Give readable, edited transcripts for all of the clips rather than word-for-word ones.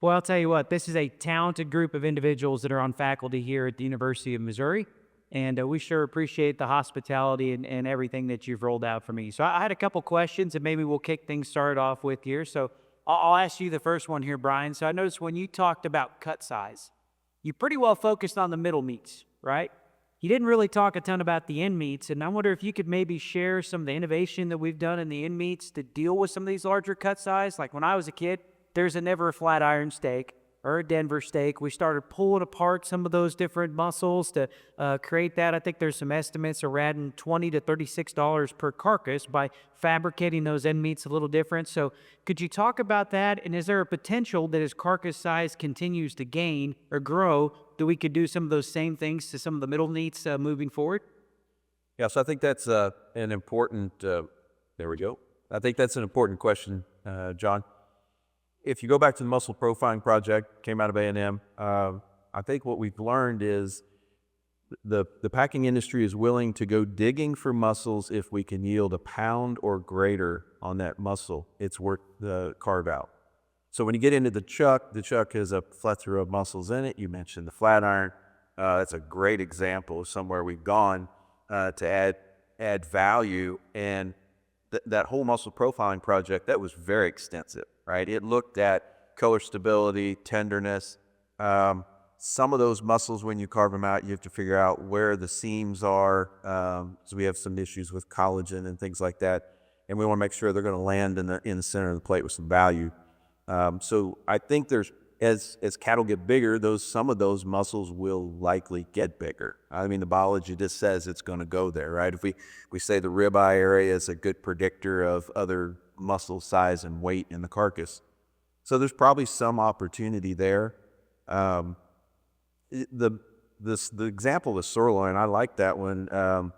Well, I'll tell you what, this is a talented group of individuals that are on faculty here at the University of Missouri. And we sure appreciate the hospitality and everything that you've rolled out for me. So I had a couple questions and maybe we'll kick things started off with here. So I'll ask you the first one here, Bryon. So I noticed when you talked about cut size, you pretty well focused on the middle meats, right? You didn't really talk a ton about the end meats. And I wonder if you could maybe share some of the innovation that we've done in the end meats to deal with some of these larger cut size. Like when I was a kid, there's a never a flat iron steak or a Denver steak. We started pulling apart some of those different muscles to create that. I think there's some estimates around $20 to $36 per carcass by fabricating those end meats a little different. So could you talk about that? And is there a potential that as carcass size continues to gain or grow, that we could do some of those same things to some of the middle meats moving forward? Yeah, so I think that's an important, there we go. I think that's an important question, John. If you go back to the muscle profiling project, came out of A&M, I think what we've learned is the packing industry is willing to go digging for muscles if we can yield a pound or greater on that muscle. It's worth the carve out. So when you get into the chuck has a plethora of muscles in it. You mentioned the flat iron. That's a great example of somewhere we've gone to add value. And that whole muscle profiling project, that was very extensive, right? It looked at color stability, tenderness. Some of those muscles, when you carve them out, you have to figure out where the seams are. So we have some issues with collagen and things like that. And we want to make sure they're going to land in the center of the plate with some value. So I think there's, as cattle get bigger, some of those muscles will likely get bigger. I mean, the biology just says it's going to go there, right? If we say the ribeye area is a good predictor of other muscle size and weight in the carcass. So there's probably some opportunity there. The example of sirloin, I like that one.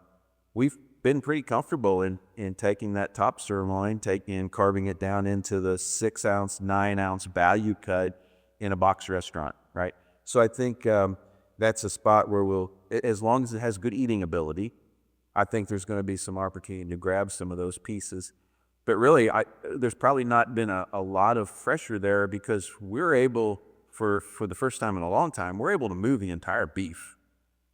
We've been pretty comfortable in taking that top sirloin, carving it down into the 6-ounce, 9-ounce value cut in a box restaurant, right? So I think that's a spot where as long as it has good eating ability, I think there's going to be some opportunity to grab some of those pieces. But really, there's probably not been a lot of pressure there because we're able, for the first time in a long time, we're able to move the entire beef,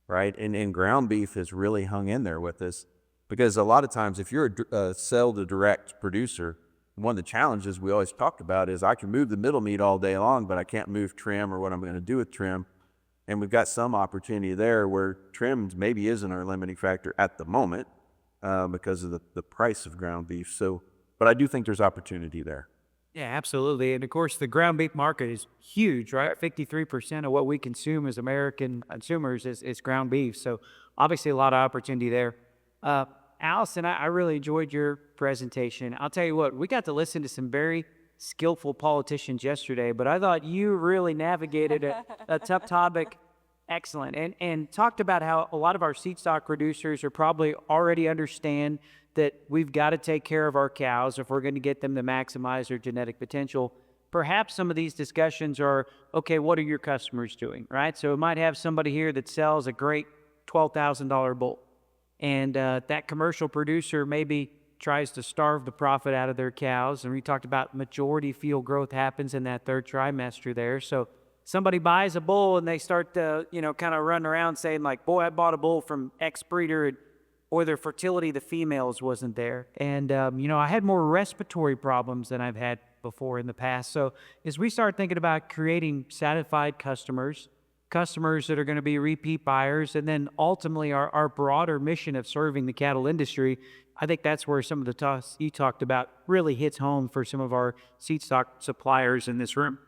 right? And ground beef has really hung in there with us because a lot of times if you're a sell-to-direct producer, one of the challenges we always talked about is I can move the middle meat all day long, but I can't move trim or what I'm going to do with trim. And we've got some opportunity there where trim maybe isn't our limiting factor at the moment because of the price of ground beef. So, but I do think there's opportunity there. Yeah, absolutely. And of course, the ground beef market is huge, right? 53% of what we consume as American consumers is ground beef. So obviously a lot of opportunity there. Allison, I really enjoyed your presentation. I'll tell you what, we got to listen to some very skillful politicians yesterday, but I thought you really navigated a tough topic excellent and talked about how a lot of our seed stock producers are probably already understand that we've got to take care of our cows if we're going to get them to maximize their genetic potential. Perhaps some of these discussions are, okay, what are your customers doing, right? So it might have somebody here that sells a great $12,000 bull. And that commercial producer maybe tries to starve the profit out of their cows. And we talked about majority field growth happens in that third trimester there. So somebody buys a bull and they start to, kind of run around saying like, boy, I bought a bull from X breeder, or their fertility, the females wasn't there. And, I had more respiratory problems than I've had before in the past. So as we start thinking about creating satisfied customers that are going to be repeat buyers, and then ultimately our broader mission of serving the cattle industry, I think that's where some of the talks you talked about really hits home for some of our seed stock suppliers in this room.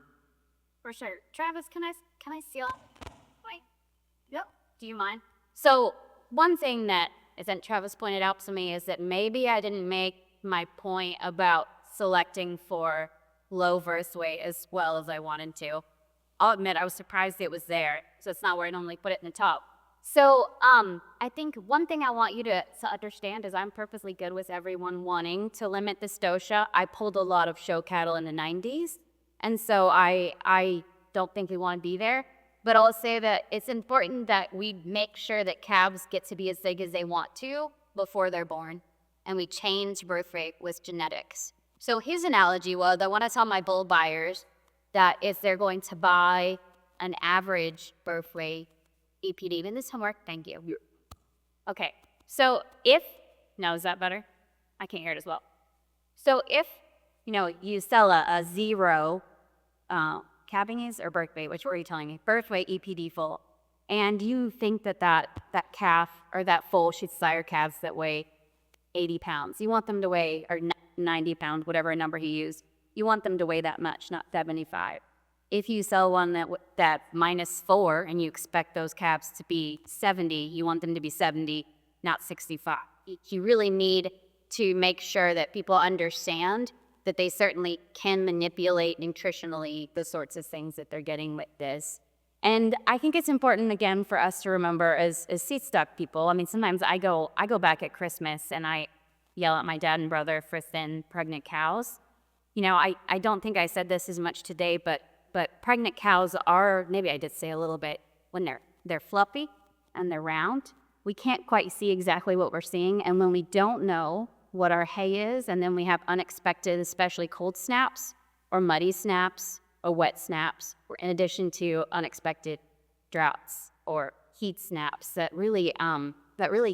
For sure. Travis, can I steal? Wait. Yep. Do you mind? So one thing that Travis pointed out to me is that maybe I didn't make my point about selecting for low birth weight as well as I wanted to. I'll admit I was surprised it was there, so it's not where I normally put it in the top. So I think one thing I want you to understand is I'm perfectly good with everyone wanting to limit the stocha. I pulled a lot of show cattle in the 90s, and so I don't think we want to be there. But I'll say that it's important that we make sure that calves get to be as big as they want to before they're born, and we change birth rate with genetics. So his analogy was, I want to tell my bull buyers, that is they're going to buy an average birth weight EPD. And this homework, thank you. Okay, so no, is that better? I can't hear it as well. So if, you sell a zero calving is or birth weight, which were you telling me? Birth weight EPD full. And you think that calf or that foal should sire calves that weigh 80 pounds. You want them to weigh, or 90 pounds, whatever number he used. You want them to weigh that much, not 75. If you sell one that -4 and you expect those calves to be 70, you want them to be 70, not 65. You really need to make sure that people understand that they certainly can manipulate nutritionally the sorts of things that they're getting with this. And I think it's important, again, for us to remember as seat stock people. I mean, sometimes I go back at Christmas and I yell at my dad and brother for thin, pregnant cows. I don't think I said this as much today, but pregnant cows are, maybe I did say a little bit, when they're fluffy and they're round, we can't quite see exactly what we're seeing. And when we don't know what our hay is, and then we have unexpected, especially cold snaps or muddy snaps or wet snaps, or in addition to unexpected droughts or heat snaps that really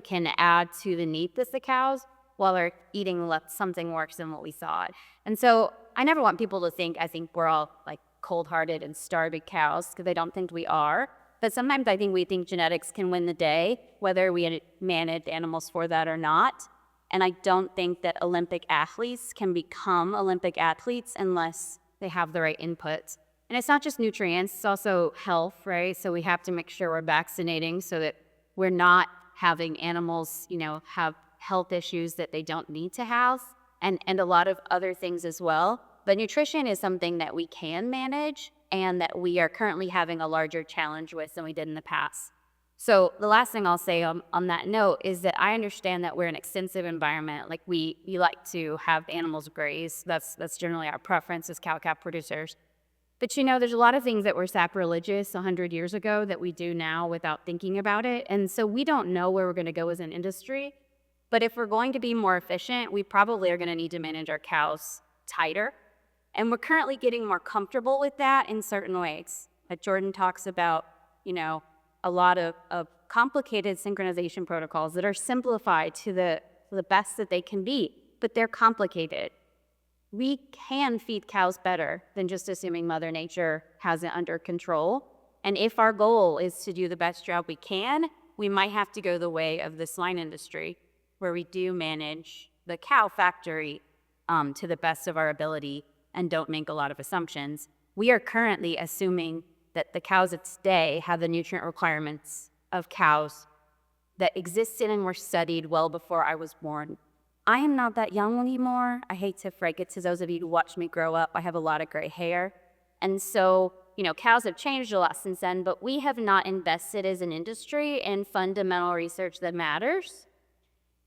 can add to the need of the cows while they're eating something worse than what we thought. And so I never want people to think we're all like cold-hearted and starving cows, because I don't think we are. But sometimes I think we think genetics can win the day, whether we manage animals for that or not. And I don't think that Olympic athletes can become Olympic athletes unless they have the right inputs. And it's not just nutrients, it's also health, right? So we have to make sure we're vaccinating so that we're not having animals, have health issues that they don't need to have, and a lot of other things as well. But nutrition is something that we can manage and that we are currently having a larger challenge with than we did in the past. So the last thing I'll say on that note is that I understand that we're in an extensive environment. Like we like to have animals graze. That's generally our preference as cow-calf producers. But there's a lot of things that were sacrilegious 100 years ago that we do now without thinking about it. And so we don't know where we're going to go as an industry. But if we're going to be more efficient, we probably are going to need to manage our cows tighter. And we're currently getting more comfortable with that in certain ways. Like Jordan talks about, a lot of complicated synchronization protocols that are simplified to the best that they can be, but they're complicated. We can feed cows better than just assuming Mother Nature has it under control. And if our goal is to do the best job we can, we might have to go the way of the swine industry, where we do manage the cow factory to the best of our ability and don't make a lot of assumptions. We are currently assuming that the cows of today have the nutrient requirements of cows that existed and were studied well before I was born. I am not that young anymore. I hate to break it to those of you who watched me grow up. I have a lot of gray hair. And so, cows have changed a lot since then, but we have not invested as an industry in fundamental research that matters.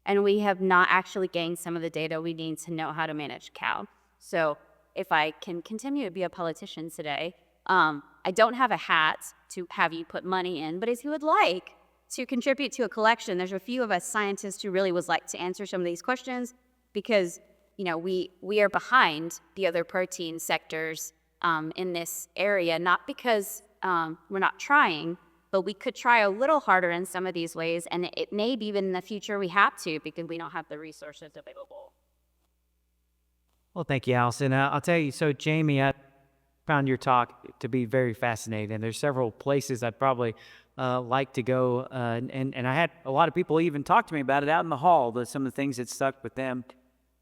And we have not actually gained some of the data we need to know how to manage cow. So if I can continue to be a politician today, I don't have a hat to have you put money in, but if you would like to contribute to a collection, there's a few of us scientists who really would like to answer some of these questions, because we are behind the other protein sectors in this area, not because we're not trying, but we could try a little harder in some of these ways, and it may be even in the future we have to, because we don't have the resources available. Well, thank you, Allison. I'll tell you, so Jamie, I found your talk to be very fascinating. And there's several places I'd probably like to go. And I had a lot of people even talk to me about it out in the hall, some of the things that stuck with them.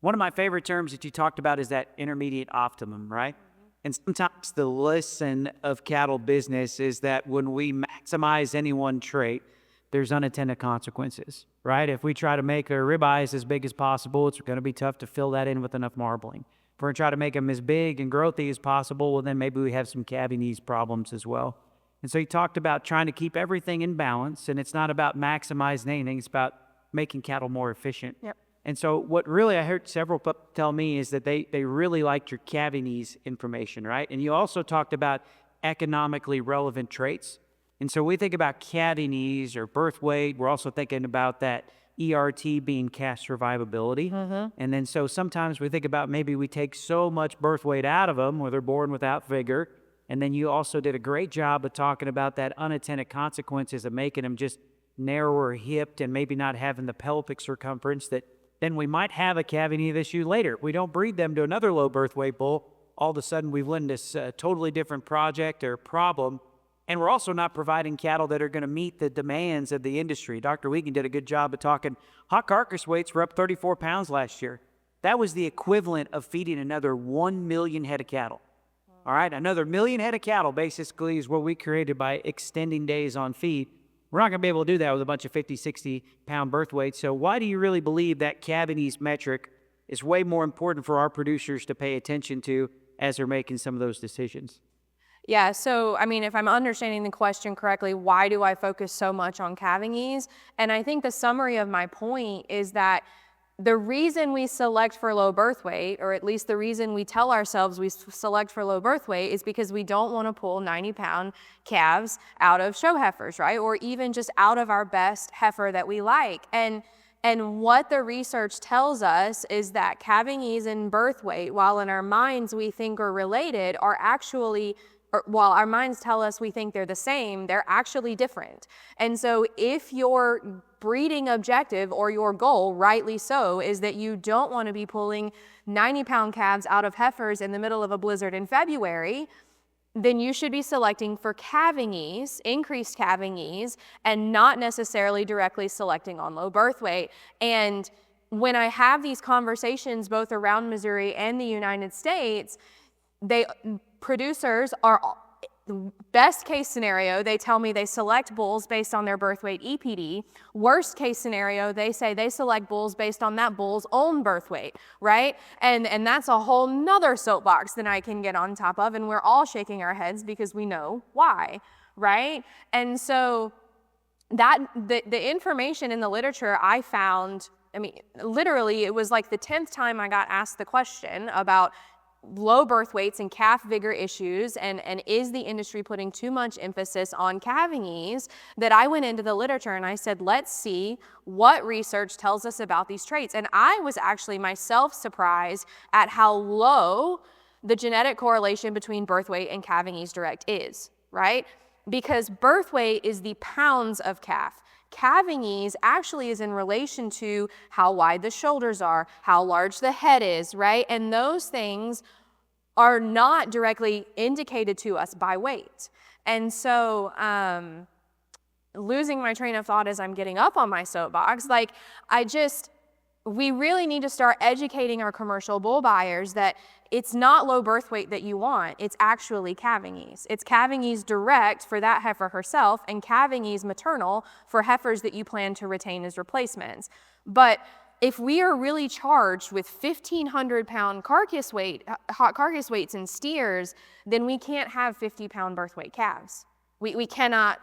One of my favorite terms that you talked about is that intermediate optimum, right? And sometimes the lesson of cattle business is that when we maximize any one trait, there's unintended consequences, right? If we try to make our ribeyes as big as possible, it's going to be tough to fill that in with enough marbling. If we're going to try to make them as big and growthy as possible, well, then maybe we have some calving knees problems as well. And so he talked about trying to keep everything in balance, and it's not about maximizing anything, it's about making cattle more efficient. Yep. And so what really I heard several people tell me is that they really liked your calving knees information, right? And you also talked about economically relevant traits. And so we think about calving knees or birth weight. We're also thinking about that ERT being calf survivability. And then so sometimes we think about maybe we take so much birth weight out of them where they're born without vigor. And then you also did a great job of talking about that unintended consequences of making them just narrower hipped and maybe not having the pelvic circumference that then we might have a calving issue later. If we don't breed them to another low birth weight bull, all of a sudden we've learned this totally different project or problem. And we're also not providing cattle that are going to meet the demands of the industry. Dr. Wiegand did a good job of talking. Hot carcass weights were up 34 pounds last year. That was the equivalent of feeding another 1 million head of cattle. All right, another million head of cattle basically is what we created by extending days on feed. We're not going to be able to do that with a bunch of 50, 60 pound birth weights. So why do you really believe that calving ease metric is way more important for our producers to pay attention to as they're making some of those decisions? Yeah, so I mean, if I'm understanding the question correctly, why do I focus so much on calving ease? And I think the summary of my point is that the reason we select for low birth weight, or at least the reason we tell ourselves we select for low birth weight, is because we don't want to pull 90-pound calves out of show heifers, right? Or even just out of our best heifer that we like. And what the research tells us is that calving ease and birth weight, while in our minds we think are related, are actually, while our minds tell us we think they're the same, they're actually different. And so if your breeding objective or your goal, rightly so, is that you don't want to be pulling 90-pound calves out of heifers in the middle of a blizzard in February, then you should be selecting for calving ease, increased calving ease, and not necessarily directly selecting on low birth weight. And when I have these conversations both around Missouri and the United States, producers are, best case scenario, they tell me they select bulls based on their birth weight EPD. Worst case scenario, they say they select bulls based on that bull's own birth weight, right? And that's a whole nother soapbox that I can get on top of, and we're all shaking our heads because we know why, right? And so that the information in the literature I found, I mean, literally it was like the 10th time I got asked the question about low birth weights and calf vigor issues, and is the industry putting too much emphasis on calving ease, that I went into the literature and I said, let's see what research tells us about these traits. And I was actually myself surprised at how low the genetic correlation between birth weight and calving ease direct is, right? Because birth weight is the pounds of calf. Calving ease actually is in relation to how wide the shoulders are, how large the head is, right? And those things are not directly indicated to us by weight. And so losing my train of thought as I'm getting up on my soapbox, like we really need to start educating our commercial bull buyers that it's not low birth weight that you want, it's actually calving ease. It's calving ease direct for that heifer herself and calving ease maternal for heifers that you plan to retain as replacements. But if we are really charged with 1,500-pound carcass weight, hot carcass weights in steers, then we can't have 50-pound birth weight calves. We cannot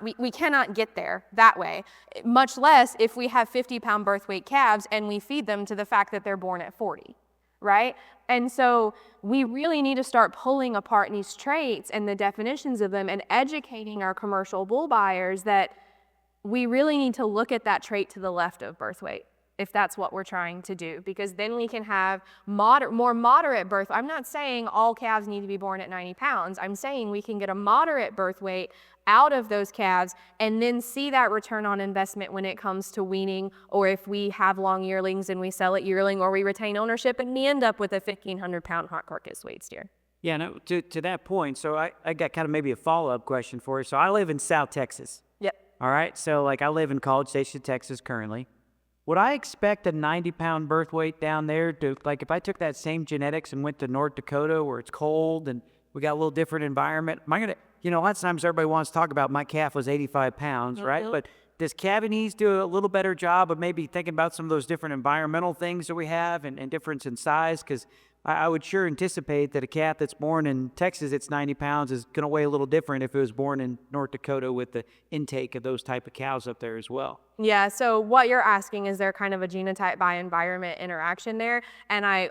get there that way, much less if we have 50-pound birth weight calves and we feed them to the fact that they're born at 40, right? And so we really need to start pulling apart these traits and the definitions of them and educating our commercial bull buyers that we really need to look at that trait to the left of birth weight, if that's what we're trying to do, because then we can have more moderate birth. I'm not saying all calves need to be born at 90 pounds. I'm saying we can get a moderate birth weight out of those calves and then see that return on investment when it comes to weaning, or if we have long yearlings and we sell it yearling, or we retain ownership and we end up with a 1,500-pound hot carcass weight steer. Yeah, no, to that point, so I got kind of maybe a follow-up question for you. So I live in South Texas. Yep. All right, so like I live in College Station, Texas currently. Would I expect a 90-pound birth weight down there to, like if I took that same genetics and went to North Dakota where it's cold and we got a little different environment, am I going to, you know, lots of times everybody wants to talk about my calf was 85 pounds, right? But does calving ease do a little better job of maybe thinking about some of those different environmental things that we have and difference in size? Because I would sure anticipate that a calf that's born in Texas, it's 90 pounds, is going to weigh a little different if it was born in North Dakota with the intake of those type of cows up there as well. Yeah, so what you're asking, is there kind of a genotype by environment interaction there? And I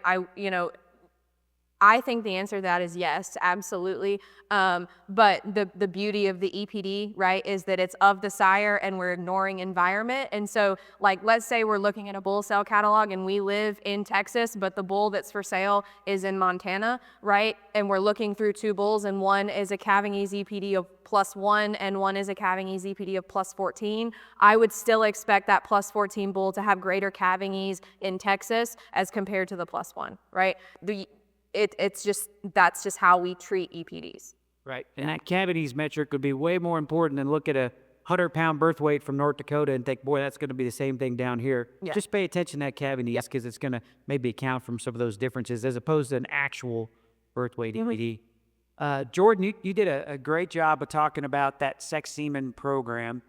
I think the answer to that is yes, absolutely. But the beauty of the EPD, right, is that it's of the sire and we're ignoring environment. And so, like, let's say we're looking at a bull sale catalog and we live in Texas, but the bull that's for sale is in Montana, right? And we're looking through 2 bulls and one is a calving ease EPD of +1 and one is a calving ease EPD of +14. I would still expect that +14 bull to have greater calving ease in Texas as compared to the +1, right? It's just, that's just how we treat EPDs. Right. And that cavities metric would be way more important than look at a 100-pound birth weight from North Dakota and think, boy, that's going to be the same thing down here. Yeah. Just pay attention to that cavity because it's going to maybe account for some of those differences as opposed to an actual birth weight EPD. Jordan, you did a great job of talking about that sex semen program.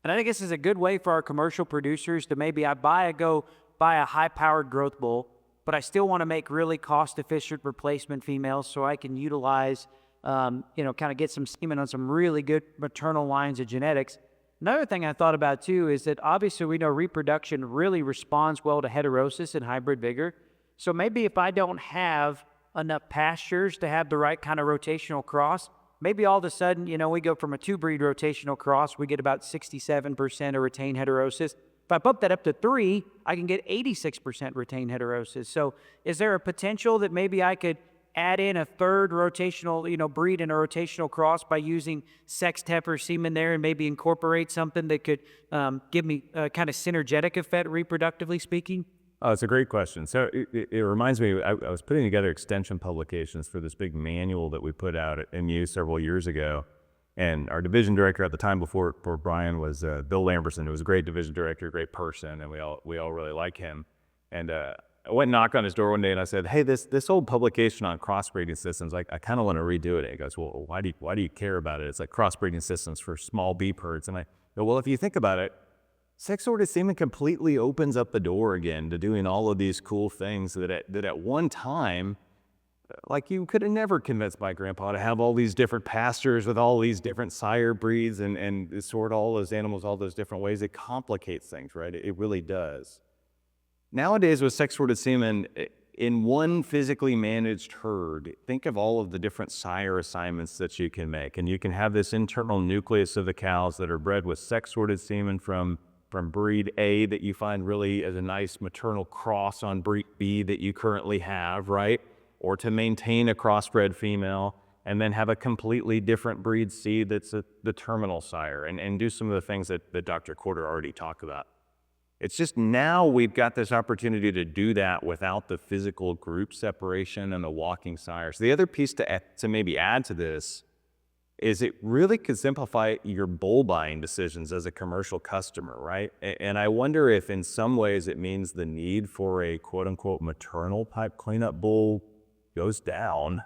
And I think this is a good way for our commercial producers to maybe buy a high-powered growth bull, but I still want to make really cost-efficient replacement females so I can utilize, kind of get some semen on some really good maternal lines of genetics. Another thing I thought about, too, is that obviously we know reproduction really responds well to heterosis and hybrid vigor. So maybe if I don't have enough pastures to have the right kind of rotational cross, maybe all of a sudden, we go from a 2-breed rotational cross, we get about 67% of retained heterosis. If I bump that up to 3, I can get 86% retained heterosis. So is there a potential that maybe I could add in a 3rd rotational, breed in a rotational cross by using sex heifer semen there and maybe incorporate something that could give me a kind of synergetic effect reproductively speaking? Oh, it's a great question. So it reminds me, I was putting together extension publications for this big manual that we put out at MU several years ago. And our division director at the time before Bryon was Bill Lamberson, who was a great division director, great person, and we all really like him. And I went and knocked on his door one day and I said, hey, this old publication on crossbreeding systems, I kind of want to redo it. And he goes, well, why do you care about it? It's like crossbreeding systems for small beef herds. And I go, well, if you think about it, sex-sorted semen completely opens up the door again to doing all of these cool things that at one time, like you could have never convinced my grandpa to have all these different pastures with all these different sire breeds and sort all those animals all those different ways. It complicates things, right? It really does. Nowadays with sex-sorted semen, in one physically managed herd, think of all of the different sire assignments that you can make. And you can have this internal nucleus of the cows that are bred with sex-sorted semen from breed A that you find really as a nice maternal cross on breed B that you currently have, right? Or to maintain a crossbred female and then have a completely different breed C that's the terminal sire and do some of the things that Dr. Corder already talked about. It's just now we've got this opportunity to do that without the physical group separation and the walking sires. The other piece to maybe add to this is it really could simplify your bull buying decisions as a commercial customer, right? And I wonder if in some ways it means the need for a quote-unquote maternal type cleanup bull goes down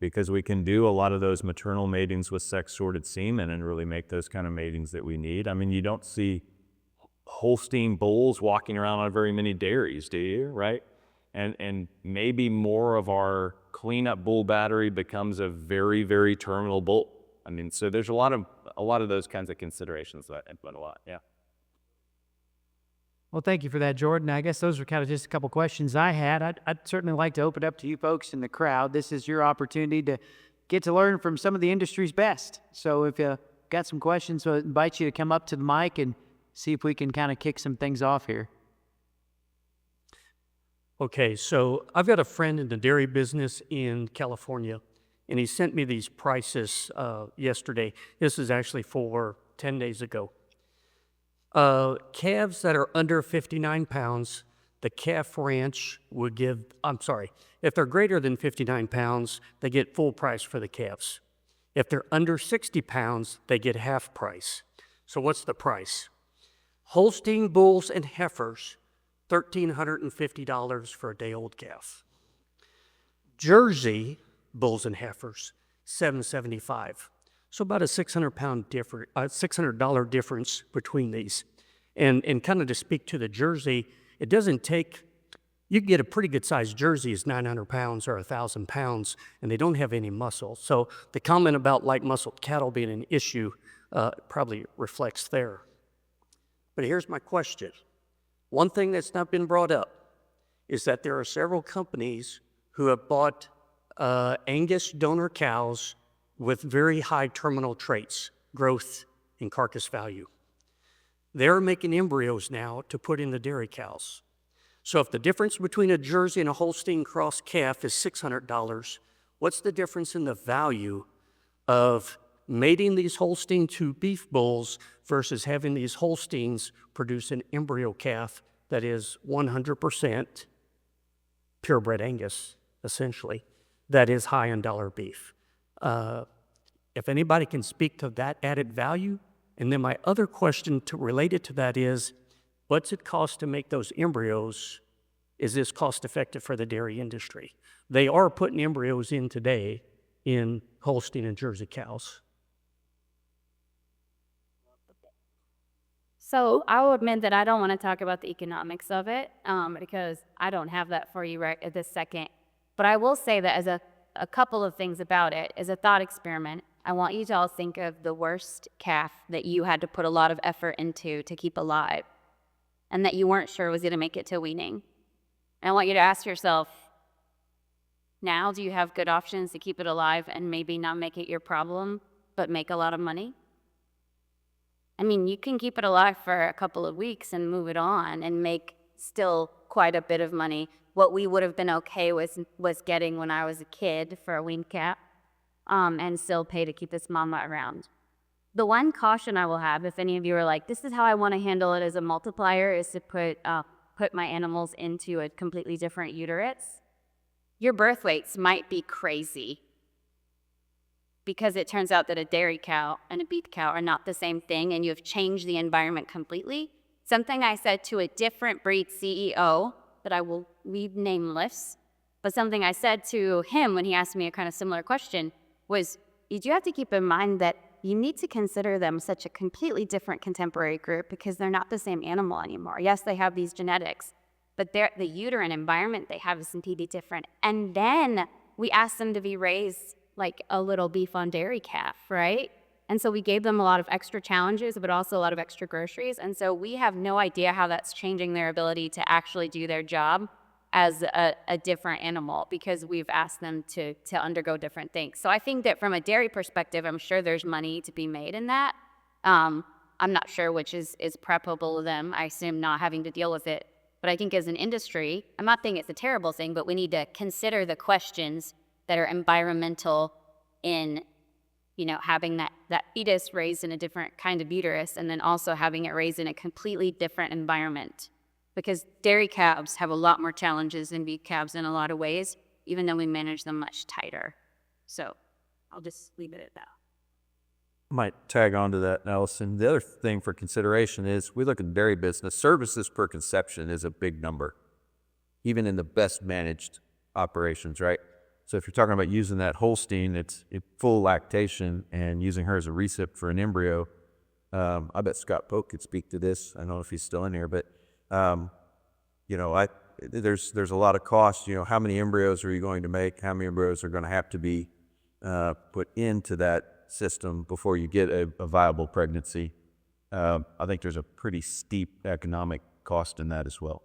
because we can do a lot of those maternal matings with sex-sorted semen and really make those kind of matings that we need. I mean, you don't see Holstein bulls walking around on very many dairies, do you, right? And maybe more of our cleanup bull battery becomes a very, very terminal bull. I mean, so there's a lot of those kinds of considerations that I put a lot, yeah. Well, thank you for that, Jordan. I guess those were kind of just a couple questions I had. I'd certainly like to open up to you folks in the crowd. This is your opportunity to get to learn from some of the industry's best. So if you got some questions, I invite you to come up to the mic and see if we can kind of kick some things off here. Okay, so I've got a friend in the dairy business in California, and he sent me these prices yesterday. This is actually for 10 days ago. Calves that are under 59 pounds, the calf ranch would give, if they're greater than 59 pounds, they get full price for the calves. If they're under 60 pounds, they get half price. So what's the price? Holstein bulls and heifers, $1,350 for a day-old calf. Jersey bulls and heifers, $775. So about a $600 difference between these. And kind of to speak to the Jersey, it doesn't take, you can get a pretty good sized Jersey is 900 pounds or 1,000 pounds, and they don't have any muscle. So the comment about light muscled cattle being an issue probably reflects there. But here's my question. One thing that's not been brought up is that there are several companies who have bought Angus donor cows with very high terminal traits, growth and carcass value. They're making embryos now to put in the dairy cows. So if the difference between a Jersey and a Holstein cross calf is $600, what's the difference in the value of mating these Holstein to beef bulls versus having these Holsteins produce an embryo calf that is 100% purebred Angus, essentially, that is high in dollar beef? If anybody can speak to that added value. And then my other question related to that is, what's it cost to make those embryos? Is this cost effective for the dairy industry? They are putting embryos in today in Holstein and Jersey cows. So I will admit that I don't want to talk about the economics of it because I don't have that for you right at this second. But I will say that as a couple of things about it, as a thought experiment, I want you to all think of the worst calf that you had to put a lot of effort into to keep alive and that you weren't sure was going to make it to weaning. And I want you to ask yourself, now do you have good options to keep it alive and maybe not make it your problem, but make a lot of money? I mean, you can keep it alive for a couple of weeks and move it on and make still quite a bit of money. What we would have been okay was getting when I was a kid for a weaned calf, and still pay to keep this mama around. The one caution I will have, if any of you are like, this is how I want to handle it as a multiplier, is to put my animals into a completely different uterus. Your birth weights might be crazy because it turns out that a dairy cow and a beef cow are not the same thing, and you have changed the environment completely. Something I said to a different breed CEO that I will leave nameless, but something I said to him when he asked me a kind of similar question was, you do have to keep in mind that you need to consider them such a completely different contemporary group because they're not the same animal anymore. Yes, they have these genetics, but the uterine environment they have is completely different. And then we asked them to be raised like a little beef on dairy calf, right? And so we gave them a lot of extra challenges, but also a lot of extra groceries. And so we have no idea how that's changing their ability to actually do their job as a different animal because we've asked them to undergo different things. So I think that from a dairy perspective, I'm sure there's money to be made in that. I'm not sure which is preferable to them. I assume not having to deal with it. But I think as an industry, I'm not saying it's a terrible thing, but we need to consider the questions that are environmental in, having that fetus raised in a different kind of uterus and then also having it raised in a completely different environment. Because dairy calves have a lot more challenges than beef calves in a lot of ways, even though we manage them much tighter. So I'll just leave it at that. Might tag on to that, Allison. The other thing for consideration is we look at the dairy business, services per conception is a big number, even in the best managed operations, right? So if you're talking about using that Holstein, it's full lactation and using her as a recip for an embryo, I bet Scott Polk could speak to this. I don't know if he's still in here, but there's a lot of cost. How many embryos are you going to make? How many embryos are going to have to be put into that system before you get a viable pregnancy? I think there's a pretty steep economic cost in that as well.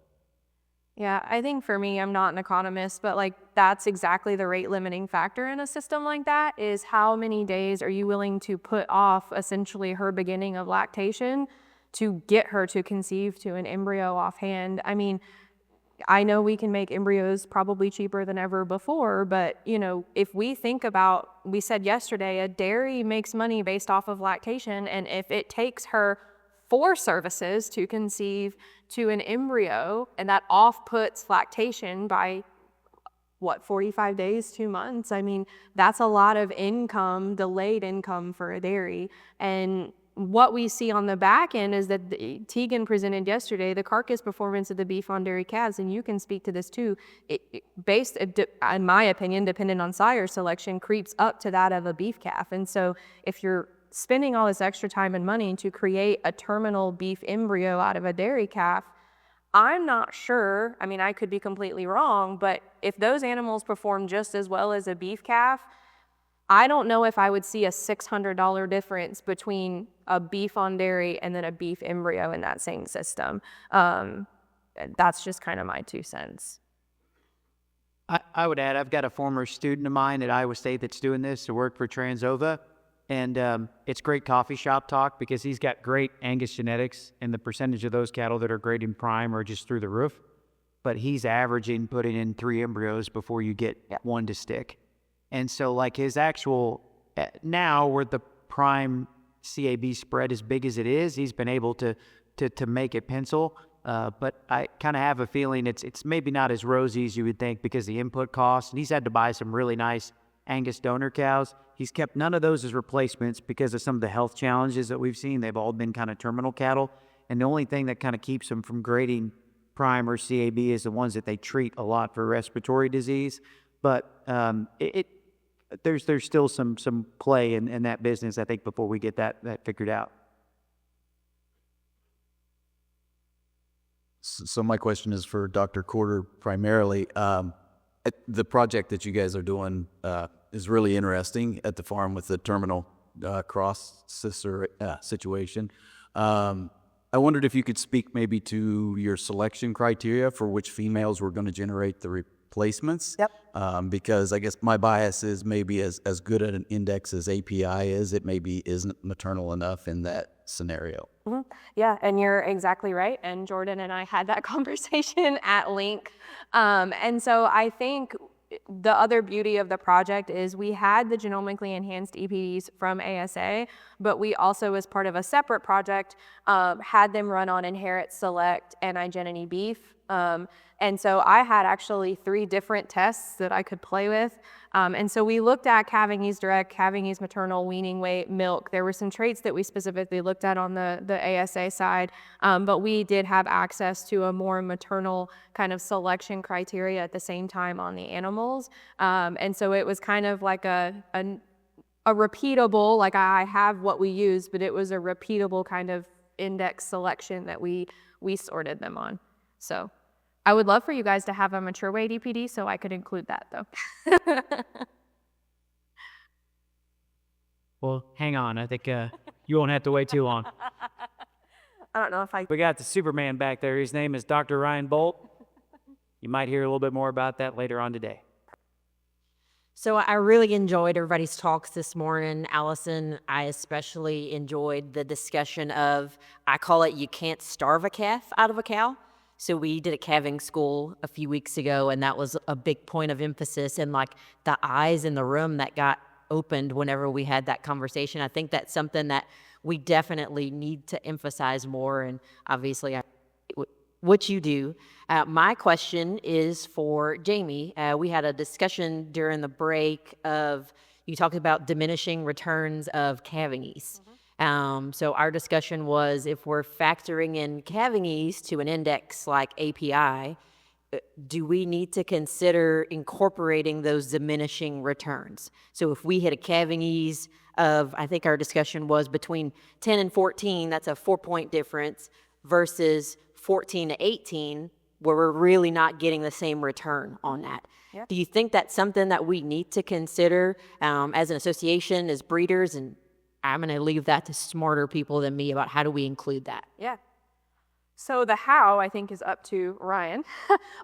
Yeah, I think for me, I'm not an economist, but that's exactly the rate limiting factor in a system like that is how many days are you willing to put off essentially her beginning of lactation to get her to conceive to an embryo offhand. I mean, I know we can make embryos probably cheaper than ever before, but if we think about, we said yesterday, a dairy makes money based off of lactation, and if it takes her 4 services to conceive to an embryo, and that off-puts lactation by 45 days, 2 months. I mean, that's a lot of income, delayed income for a dairy. And what we see on the back end is that Tegan presented yesterday the carcass performance of the beef on dairy calves, and you can speak to this too. Based, in my opinion, dependent on sire selection, creeps up to that of a beef calf. And so if you're spending all this extra time and money to create a terminal beef embryo out of a dairy calf, I'm not sure, I mean, I could be completely wrong, but if those animals perform just as well as a beef calf, I don't know if I would see a $600 difference between a beef on dairy and then a beef embryo in that same system. That's just kind of my 2 cents. I would add, I've got a former student of mine at Iowa State that's doing this to work for Transova. And it's great coffee shop talk because he's got great Angus genetics, and the percentage of those cattle that are great in prime are just through the roof. But he's averaging putting in 3 embryos before you get one to stick. And so like his actual, now where the prime CAB spread as big as it is, he's been able to make it pencil. But I kind of have a feeling it's maybe not as rosy as you would think because the input costs. And he's had to buy some really nice Angus donor cows. He's kept none of those as replacements because of some of the health challenges that we've seen. They've all been kind of terminal cattle. And the only thing that kind of keeps them from grading prime or CAB is the ones that they treat a lot for respiratory disease. But there's still some play in that business, I think, before we get that figured out. So my question is for Dr. Corder primarily. The project that you guys are doing is really interesting at the farm with the terminal cross sister situation. I wondered if you could speak maybe to your selection criteria for which females were going to generate the replacements. Yep. Because I guess my bias is maybe as good at an index as API is, it maybe isn't maternal enough in that scenario. Mm-hmm. Yeah, and you're exactly right. And Jordan and I had that conversation at length. And so I think the other beauty of the project is we had the genomically enhanced EPDs from ASA, but we also, as part of a separate project, had them run on Inherit, Select, and iGenity beef. And so I had actually 3 different tests that I could play with. And so we looked at calving ease direct, calving ease maternal, weaning weight, milk. There were some traits that we specifically looked at on the ASA side, but we did have access to a more maternal kind of selection criteria at the same time on the animals. And so it was kind of like a repeatable, like I have what we use, but it was a repeatable kind of index selection that we sorted them on. So I would love for you guys to have a mature weight EPD, so I could include that though. Well, hang on. I think you won't have to wait too long. I don't know if I... We got the Superman back there. His name is Dr. Ryan Bolt. You might hear a little bit more about that later on today. So I really enjoyed everybody's talks this morning. Allison, I especially enjoyed the discussion of, I call it, you can't starve a calf out of a cow. So we did a calving school a few weeks ago, and that was a big point of emphasis, and like the eyes in the room that got opened whenever we had that conversation. I think that's something that we definitely need to emphasize more, and obviously what you do. My question is for Jamie. We had a discussion during the break of, you talked about diminishing returns of calving ease. So our discussion was, if we're factoring in calving ease to an index like API, do we need to consider incorporating those diminishing returns? So if we hit a calving ease of, I think our discussion was between 10 and 14, that's a 4-point difference, versus 14 to 18, where we're really not getting the same return on that. Yep. Do you think that's something that we need to consider as an association, as breeders? And I'm going to leave that to smarter people than me about how do we include that. Yeah. So the how, I think, is up to Ryan.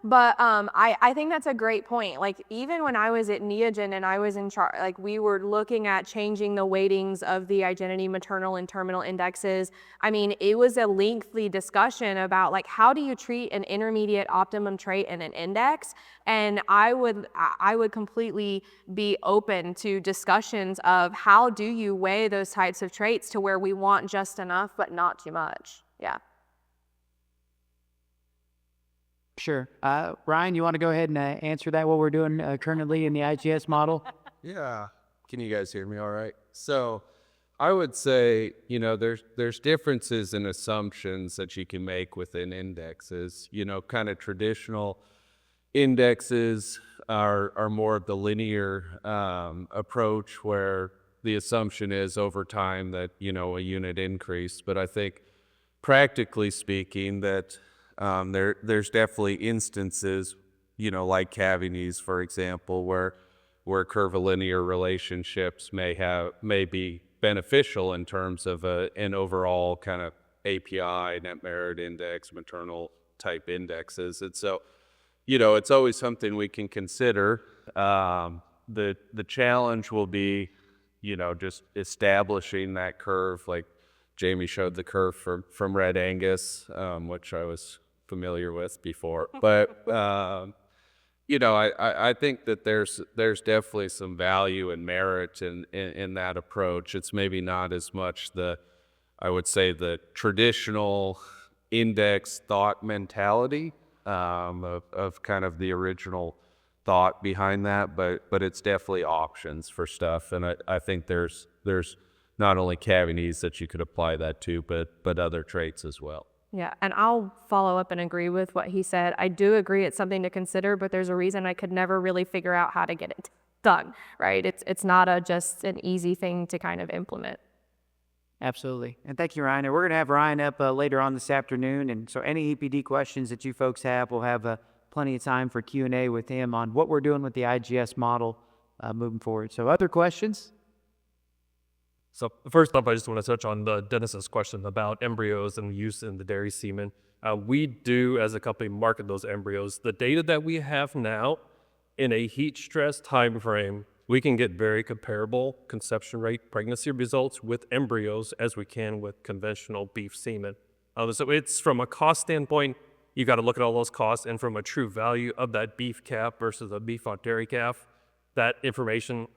But I think that's a great point. Like, even when I was at Neogen and I was in charge, like, we were looking at changing the weightings of the iGenity maternal and terminal indexes. I mean, it was a lengthy discussion about, like, how do you treat an intermediate optimum trait in an index? And I would completely be open to discussions of how do you weigh those types of traits to where we want just enough but not too much. Yeah. Sure. Ryan, you want to go ahead and answer that, what we're doing currently in the IGS model? Yeah. Can you guys hear me all right? So I would say, you know, there's differences in assumptions that you can make within indexes. You know, kind of traditional indexes are more of the linear approach, where the assumption is over time that, you know, a unit increase. But I think practically speaking that there's definitely instances, you know, like calving ease, for example, where curvilinear relationships may be beneficial in terms of an overall kind of API, net merit index, maternal type indexes. And so, it's always something we can consider. The challenge will be, just establishing that curve. Like Jamie showed the curve from Red Angus, which I was familiar with before. But I think that there's definitely some value and merit in that approach. It's maybe not as much I would say the traditional index thought mentality of kind of the original thought behind that, but it's definitely options for stuff. And I think there's not only cavities that you could apply that to, but other traits as well. Yeah, and I'll follow up and agree with what he said. I do agree it's something to consider, but there's a reason I could never really figure out how to get it done, right? It's not just an easy thing to kind of implement. Absolutely. And thank you, Ryan. And we're going to have Ryan up later on this afternoon. And so any EPD questions that you folks have, we'll have plenty of time for Q&A with him on what we're doing with the IGS model moving forward. So other questions? So first up, I just want to touch on Dennis's question about embryos and use in the dairy semen. We do, as a company, market those embryos. The data that we have now, in a heat stress time frame, we can get very comparable conception rate pregnancy results with embryos as we can with conventional beef semen. So it's from a cost standpoint, you got to look at all those costs, and from a true value of that beef calf versus a beef on dairy calf, that information,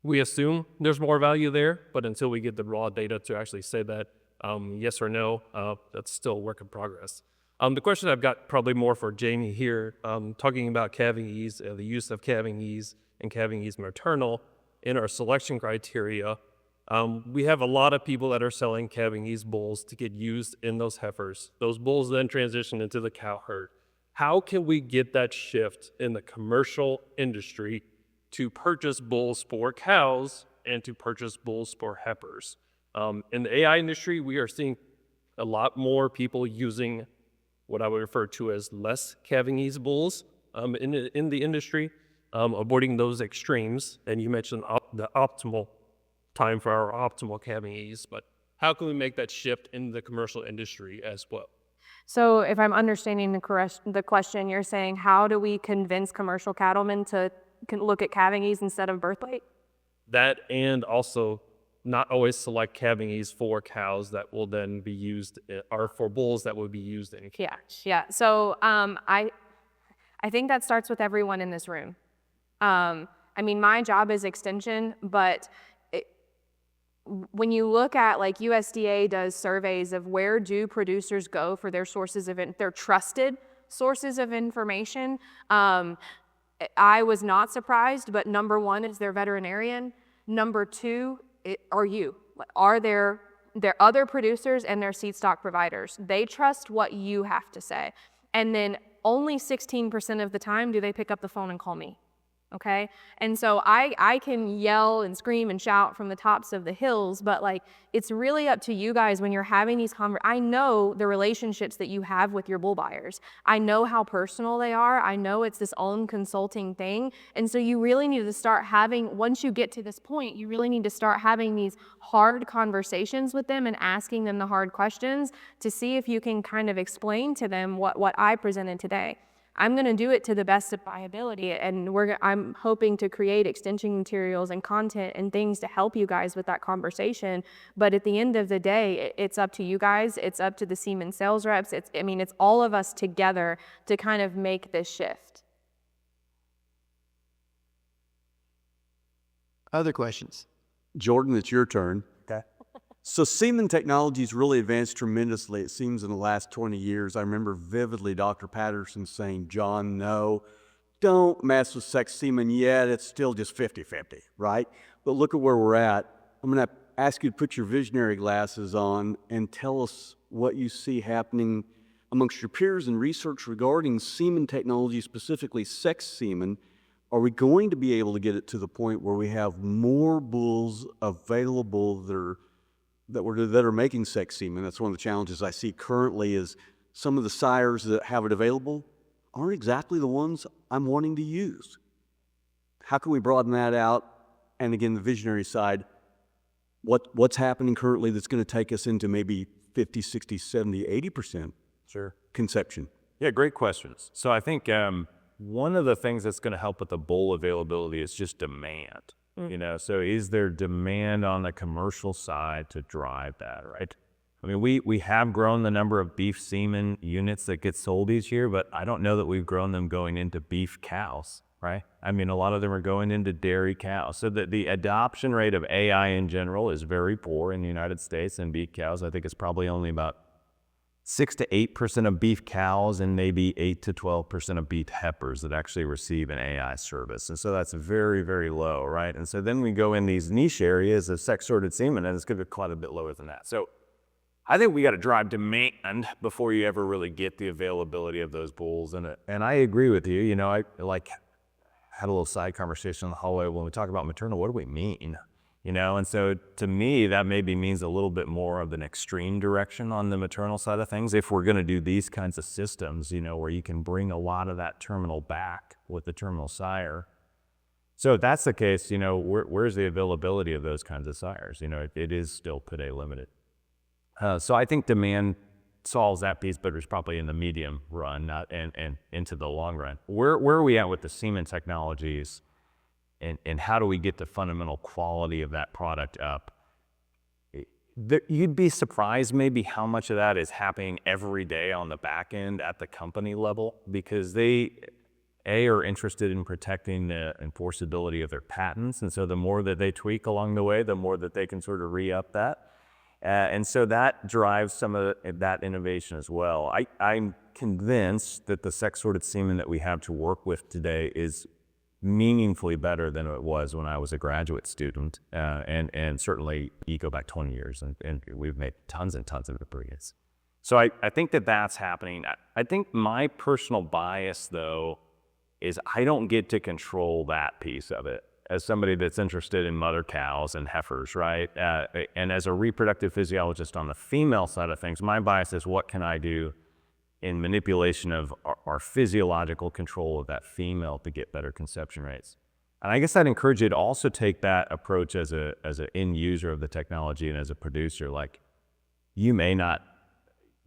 we assume there's more value there, but until we get the raw data to actually say that yes or no, that's still a work in progress. The question I've got probably more for Jamie here, talking about calving ease, the use of calving ease and calving ease maternal in our selection criteria. We have a lot of people that are selling calving ease bulls to get used in those heifers. Those bulls then transition into the cow herd. How can we get that shift in the commercial industry to purchase bulls for cows and to purchase bulls for heifers? In the AI industry, we are seeing a lot more people using what I would refer to as less calving ease bulls in the industry, avoiding those extremes. And you mentioned the optimal time for our optimal calving ease, but how can we make that shift in the commercial industry as well? So if I'm understanding the question, you're saying how do we convince commercial cattlemen to look at calving ease instead of birth weight? That, and also not always select calving ease for cows that will then be used, or for bulls that will be used in calves. Yeah. So I think that starts with everyone in this room. My job is extension, but when you look at, like, USDA does surveys of where do producers go for their sources of their trusted sources of information, I was not surprised, but number one is their veterinarian. Number two, are there other producers and their seed stock providers. They trust what you have to say. And then only 16% of the time do they pick up the phone and call me. Okay? And so I can yell and scream and shout from the tops of the hills, but like, it's really up to you guys when you're having these I know the relationships that you have with your bull buyers. I know how personal they are. I know it's this own consulting thing. And so you really need to start having, once you get to this point, you really need to start having these hard conversations with them and asking them the hard questions to see if you can kind of explain to them what I presented today. I'm going to do it to the best of my ability, and I'm hoping to create extension materials and content and things to help you guys with that conversation. But at the end of the day, it's up to you guys. It's up to the semen sales reps. It's all of us together to kind of make this shift. Other questions? Jordan, it's your turn. Okay. So semen technology's really advanced tremendously, it seems, in the last 20 years. I remember vividly Dr. Patterson saying, John, no, don't mess with sex semen yet. It's still just 50-50, right? But look at where we're at. I'm going to ask you to put your visionary glasses on and tell us what you see happening amongst your peers in research regarding semen technology, specifically sex semen. Are we going to be able to get it to the point where we have more bulls available that are making sex semen? That's one of the challenges I see currently, is some of the sires that have it available aren't exactly the ones I'm wanting to use. How can we broaden that out? And again, the visionary side, what's happening currently that's going to take us into maybe 50, 60, 70, 80% Sure. conception? Yeah, great questions. So I think one of the things that's going to help with the bull availability is just demand. You know, so is there demand on the commercial side to drive that, right? I mean, we have grown the number of beef semen units that get sold each year, but I don't know that we've grown them going into beef cows, right? I mean, a lot of them are going into dairy cows. So the adoption rate of AI in general is very poor in the United States, and beef cows, I think it's probably only about 6 to 8% of beef cows and maybe 8 to 12% of beef heifers that actually receive an AI service. And so that's very, very low, right? And so then we go in these niche areas of sex-sorted semen, and it's going to be quite a bit lower than that. So I think we got to drive demand before you ever really get the availability of those bulls. And I agree with you. You know, I had a little side conversation in the hallway when we talk about maternal. What do we mean? You know, and so to me, that maybe means a little bit more of an extreme direction on the maternal side of things. If we're going to do these kinds of systems, you know, where you can bring a lot of that terminal back with the terminal sire. So if that's the case, you know, where's the availability of those kinds of sires? You know, it is still today limited. So I think demand solves that piece, but it's probably in the medium run, not and into the long run. Where are we at with the semen technologies? And how do we get the fundamental quality of that product up? You'd be surprised maybe how much of that is happening every day on the back end at the company level, because they, are interested in protecting the enforceability of their patents. And so the more that they tweak along the way, the more that they can sort of re-up that. And so that drives some of that innovation as well. I'm convinced that the sex-sorted semen that we have to work with today is meaningfully better than it was when I was a graduate student, and certainly you go back 20 years and we've made tons and tons of improvements. So I think that that's happening. I think my personal bias, though, is I don't get to control that piece of it as somebody that's interested in mother cows and heifers, right? And as a reproductive physiologist on the female side of things, my bias is what can I do in manipulation of our physiological control of that female to get better conception rates. And I guess I'd encourage you to also take that approach as an end user of the technology and as a producer. Like, you may not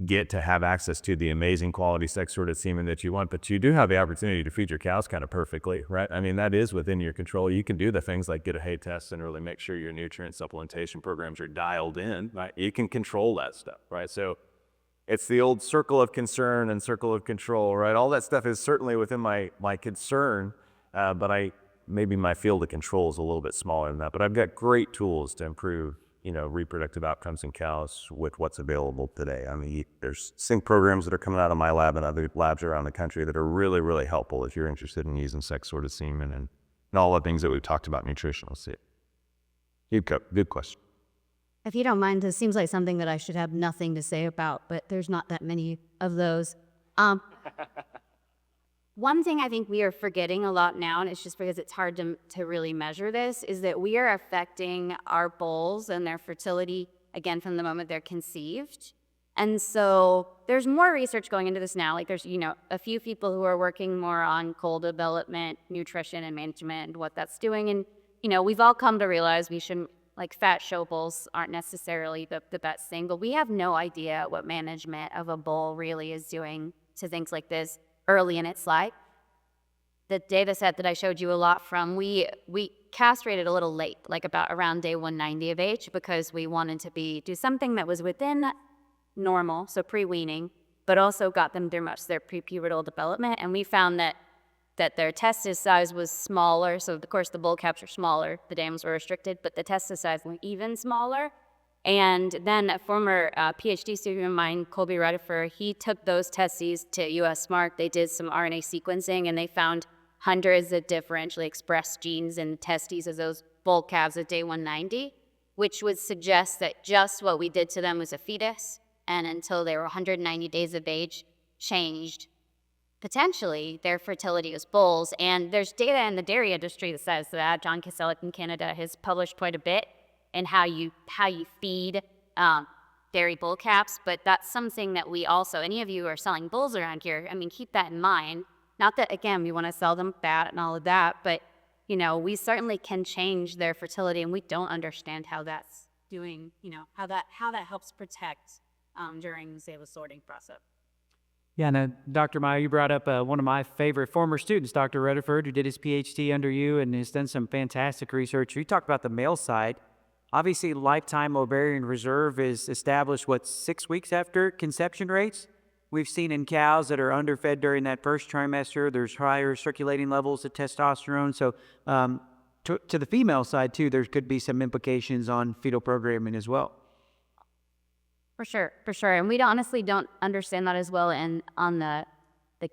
get to have access to the amazing quality sex-sorted semen that you want, but you do have the opportunity to feed your cows kind of perfectly, right? I mean, that is within your control. You can do the things like get a hay test and really make sure your nutrient supplementation programs are dialed in, right? You can control that stuff, right? So it's the old circle of concern and circle of control, right? All that stuff is certainly within my concern, but maybe my field of control is a little bit smaller than that. But I've got great tools to improve, you know, reproductive outcomes in cows with what's available today. I mean, there's sync programs that are coming out of my lab and other labs around the country that are really, really helpful if you're interested in using sex-sorted semen and all the things that we've talked about nutritional. Good question. If you don't mind, this seems like something that I should have nothing to say about, but there's not that many of those. One thing I think we are forgetting a lot now, and it's just because it's hard to really measure this, is that we are affecting our bulls and their fertility, again, from the moment they're conceived. And so there's more research going into this now. Like, there's, you know, a few people who are working more on coal development, nutrition, and management, and what that's doing. And, you know, we've all come to realize we shouldn't, like, fat show bulls aren't necessarily the best thing, but we have no idea what management of a bull really is doing to things like this early in its life. The data set that I showed you a lot from, we castrated a little late, like about around day 190 of age, because we wanted to do something that was within normal, so pre-weaning, but also got them through much of their prepubertal development. And we found that their testis size was smaller. So, of course, the bull caps are smaller. The dams were restricted, but the testis size were even smaller. And then a former PhD student of mine, Colby Redifer, he took those testes to US Mark. They did some RNA sequencing, and they found hundreds of differentially expressed genes in the testes of those bull calves at day 190, which would suggest that just what we did to them was a fetus, and until they were 190 days of age, changed potentially their fertility as bulls. And there's data in the dairy industry that says that. John Kaselik in Canada has published quite a bit in how you feed dairy bull calves. But that's something that we also, any of you who are selling bulls around here, I mean, keep that in mind. Not that, again, we want to sell them fat and all of that, but, you know, we certainly can change their fertility, and we don't understand how that's doing, you know, how that helps protect during, say, the sorting process. Yeah, no, Dr. Meyer, you brought up one of my favorite former students, Dr. Rutherford, who did his PhD under you and has done some fantastic research. You talked about the male side. Obviously, lifetime ovarian reserve is established, 6 weeks after conception rates? We've seen in cows that are underfed during that first trimester, there's higher circulating levels of testosterone. So to the female side, too, there could be some implications on fetal programming as well. For sure, for sure. And we honestly don't understand that as well on the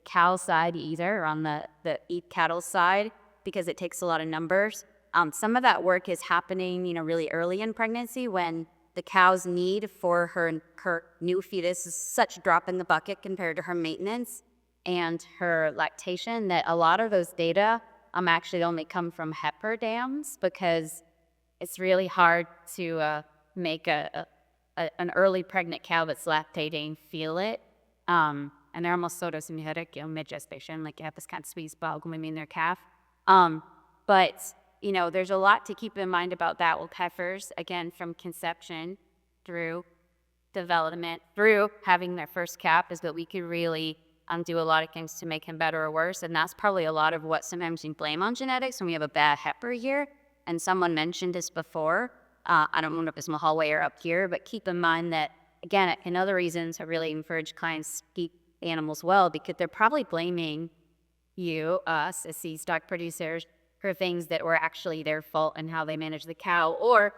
cow side either, or on the eat cattle side, because it takes a lot of numbers. Some of that work is happening, really early in pregnancy when the cow's need for her new fetus is such a drop in the bucket compared to her maintenance and her lactation that a lot of those data actually only come from heifer dams, because it's really hard to make an early pregnant cow that's lactating feel it. And they're almost photosynthetic, mid-gestation, like you have this kind of squeeze bug when we mean their calf. But there's a lot to keep in mind about that with heifers, again, from conception through development, through having their first calf, is that we could really do a lot of things to make him better or worse. And that's probably a lot of what sometimes we blame on genetics when we have a bad heifer year. And someone mentioned this before. I don't know if it's in the hallway or up here, but keep in mind that, again, another reason to really encourage clients to keep animals well, because they're probably blaming you, us, as these stock producers, for things that were actually their fault and how they managed the cow, or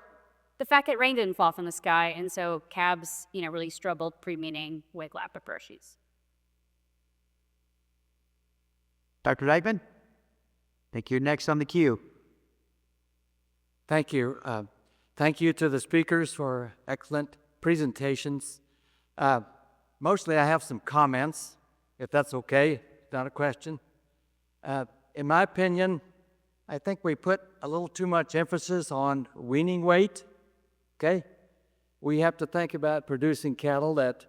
the fact that rain didn't fall from the sky, and so calves, really struggled pre-weaning with lap issues. Dr. Dykeman, I think you're next on the queue. Thank you. Thank you to the speakers for excellent presentations. Mostly I have some comments, if that's okay, not a question. In my opinion, I think we put a little too much emphasis on weaning weight, okay? We have to think about producing cattle that,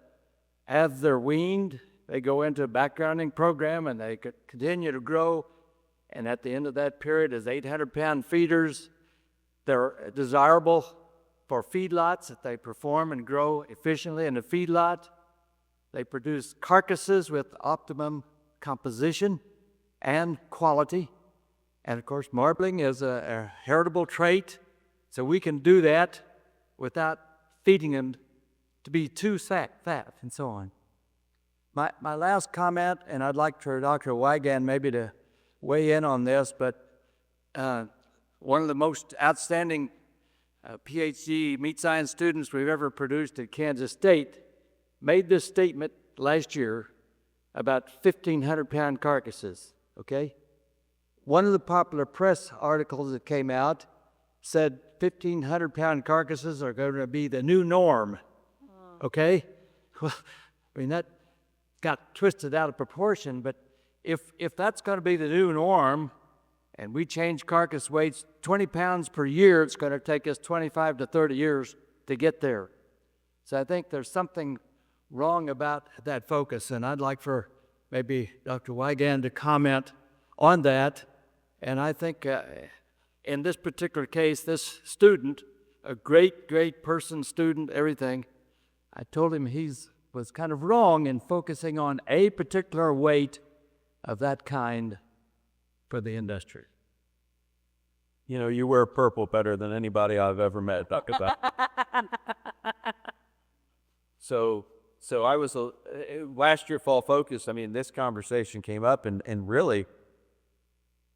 as they're weaned, they go into a backgrounding program and they continue to grow. And at the end of that period, as 800-pound feeders, they're desirable for feedlots that they perform and grow efficiently in the feedlot. They produce carcasses with optimum composition and quality. And of course, marbling is a heritable trait, so we can do that without feeding them to be too fat and so on. My last comment, and I'd like for Dr. Wiegand maybe to weigh in on this, but one of the most outstanding PhD meat science students we've ever produced at Kansas State made this statement last year about 1,500-pound carcasses, okay? One of the popular press articles that came out said 1,500-pound carcasses are going to be the new norm, okay? Well, I mean, that got twisted out of proportion, but if that's going to be the new norm, and we change carcass weights 20 pounds per year, it's going to take us 25 to 30 years to get there. So I think there's something wrong about that focus, and I'd like for maybe Dr. Wiegand to comment on that. And I think in this particular case, this student, a great person, student, everything, I told him he was kind of wrong in focusing on a particular weight of that kind for the industry. You wear purple better than anybody I've ever met, Dr. So I was, last year, Fall Focus, this conversation came up, and really,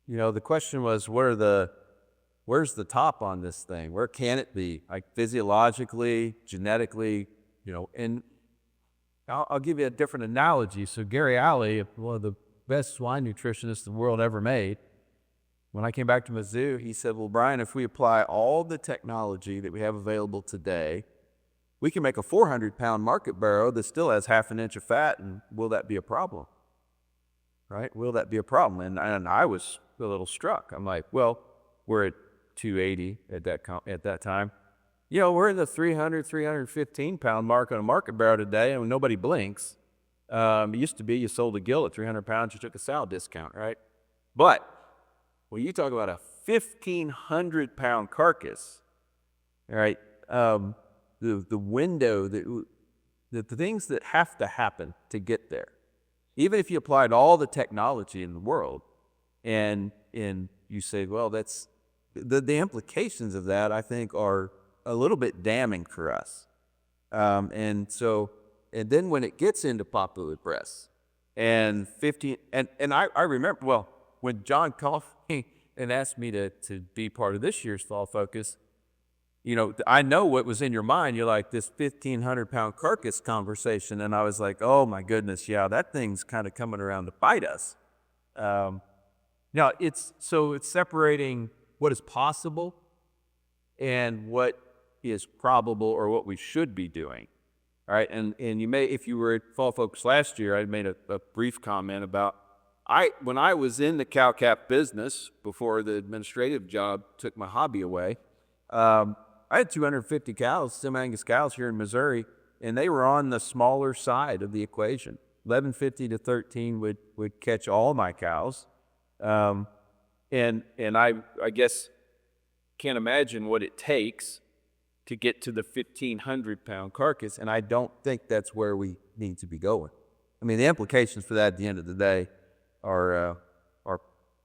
the question was, where's the top on this thing? Where can it be? Like physiologically, genetically, and I'll give you a different analogy. So Gary Alley, one of the best swine nutritionists the world ever made, when I came back to Mizzou, he said, well, Bryon, if we apply all the technology that we have available today, we can make a 400-pound market barrow that still has half an inch of fat, and will that be a problem? Right? Will that be a problem? And I was a little struck. I'm like, well, we're at 280 at that time. We're in the 300, 315-pound mark on a market barrow today, and nobody blinks. It used to be you sold a gill at 300 pounds, you took a sow discount, right? But when you talk about a 1,500-pound carcass, all right, the window, the things that have to happen to get there, Even if you applied all the technology in the world, and you say, well, that's the implications of that, I think, are a little bit damning for us. And then when it gets into popular press, and I remember, well, when John called me and asked me to be part of this year's Fall Focus, you know, I know what was in your mind. You're like, this 1,500-pound carcass conversation. And I was like, oh my goodness, yeah, that thing's kind of coming around to bite us. Now, it's separating what is possible and what is probable or what we should be doing. All right, and you may, if you were at Fall Focus last year, I made a brief comment about, when I was in the cow-calf business before the administrative job took my hobby away, I had 250 cows, Sim-Angus cows here in Missouri, and they were on the smaller side of the equation. 1150 to 13 would catch all my cows. And I guess can't imagine what it takes to get to the 1,500-pound carcass, and I don't think that's where we need to be going. I mean, the implications for that at the end of the day are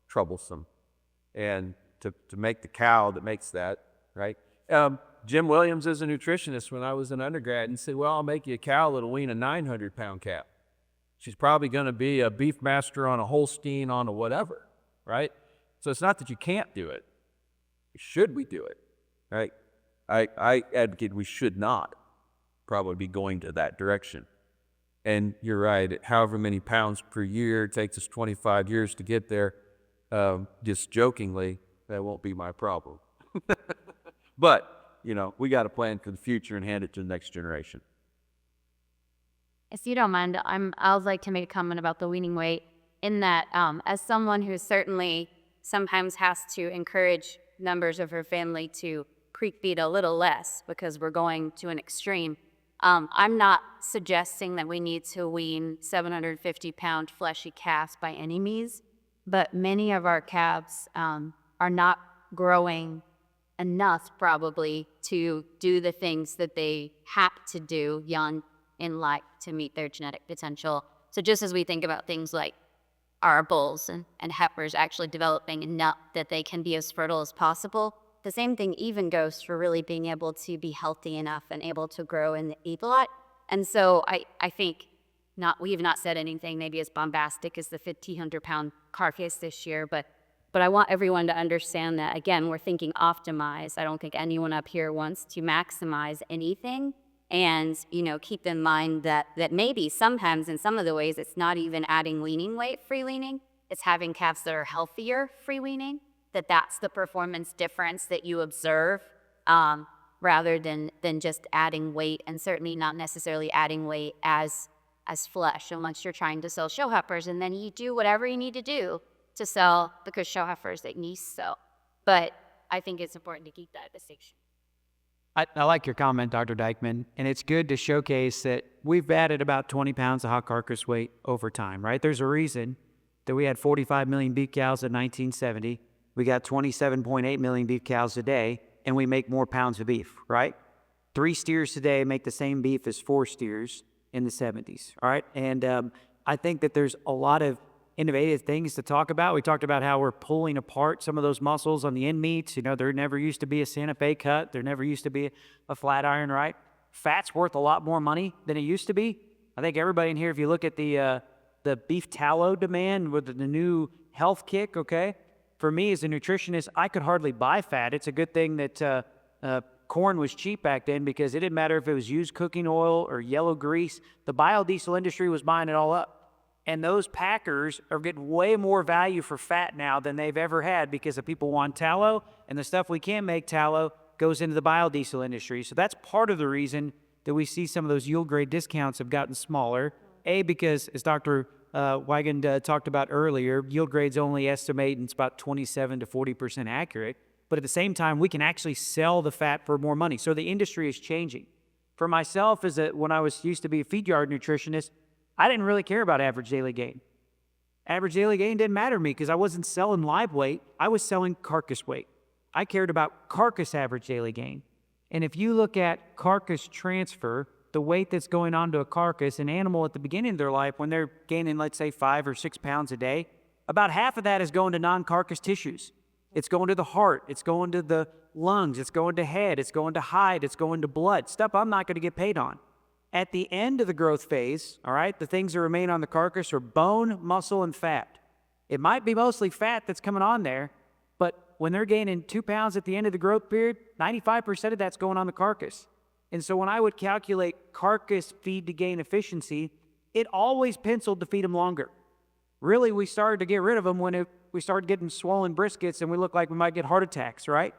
troublesome. And to make the cow that makes that, right? Jim Williams is a nutritionist when I was an undergrad, and said, well, I'll make you a cow that'll wean a 900-pound calf. She's probably going to be a beef master on a Holstein on a whatever, right? So it's not that you can't do it. Should we do it, right? I advocate we should not probably be going to that direction. And you're right, however many pounds per year, it takes us 25 years to get there. Just jokingly, that won't be my problem. But, you know, we got to plan for the future and hand it to the next generation. If you don't mind, I would like to make a comment about the weaning weight in that as someone who certainly sometimes has to encourage members of her family to creek feed a little less because we're going to an extreme, I'm not suggesting that we need to wean 750-pound fleshy calves by any means, but many of our calves are not growing enough probably to do the things that they have to do young in life to meet their genetic potential. So just as we think about things like our bulls and heifers actually developing enough that they can be as fertile as possible, the same thing even goes for really being able to be healthy enough and able to grow in the eat-a-lot. And so I think we've not said anything maybe as bombastic as the 1,500-pound carcass this year, but I want everyone to understand that, again, we're thinking optimize. I don't think anyone up here wants to maximize anything. And, you know, keep in mind that maybe sometimes in some of the ways it's not even adding weaning weight free weaning. It's having calves that are healthier free weaning, that's the performance difference that you observe rather than just adding weight, and certainly not necessarily adding weight as flesh unless you're trying to sell show heifers, and then you do whatever you need to do to sell the show heifers that you sell. But I think it's important to keep that distinction. I like your comment, Dr. Dykman, and it's good to showcase that we've added about 20 pounds of hot carcass weight over time, right? There's a reason that we had 45 million beef cows in 1970. We got 27.8 million beef cows today, and we make more pounds of beef, right? 3 steers today make the same beef as 4 steers in the 70s, all right? And I think that there's a lot of innovative things to talk about. We talked about how we're pulling apart some of those muscles on the end meats. You know, there never used to be a Santa Fe cut. There never used to be a flat iron, right? Fat's worth a lot more money than it used to be. I think everybody in here, if you look at the beef tallow demand with the new health kick, okay? For me as a nutritionist, I could hardly buy fat. It's a good thing that corn was cheap back then because it didn't matter if it was used cooking oil or yellow grease. The biodiesel industry was buying it all up. And those packers are getting way more value for fat now than they've ever had because the people want tallow, and the stuff we can't make tallow goes into the biodiesel industry. So that's part of the reason that we see some of those yield grade discounts have gotten smaller. Because, as Dr. Wiegand talked about earlier, yield grades only estimate it's about 27 to 40% accurate. But at the same time, we can actually sell the fat for more money. So the industry is changing. For myself, when I used to be a feed yard nutritionist, I didn't really care about average daily gain. Average daily gain didn't matter to me because I wasn't selling live weight. I was selling carcass weight. I cared about carcass average daily gain. And if you look at carcass transfer, the weight that's going onto a carcass, an animal at the beginning of their life, when they're gaining, let's say, 5 or 6 pounds a day, about half of that is going to non-carcass tissues. It's going to the heart, it's going to the lungs, it's going to head, it's going to hide, it's going to blood, stuff I'm not going to get paid on. At the end of the growth phase, all right, the things that remain on the carcass are bone, muscle, and fat. It might be mostly fat that's coming on there, but when they're gaining 2 pounds at the end of the growth period, 95% of that's going on the carcass. And so when I would calculate carcass feed to gain efficiency, it always penciled to feed them longer. Really, we started to get rid of them when we started getting swollen briskets and we looked like we might get heart attacks, right?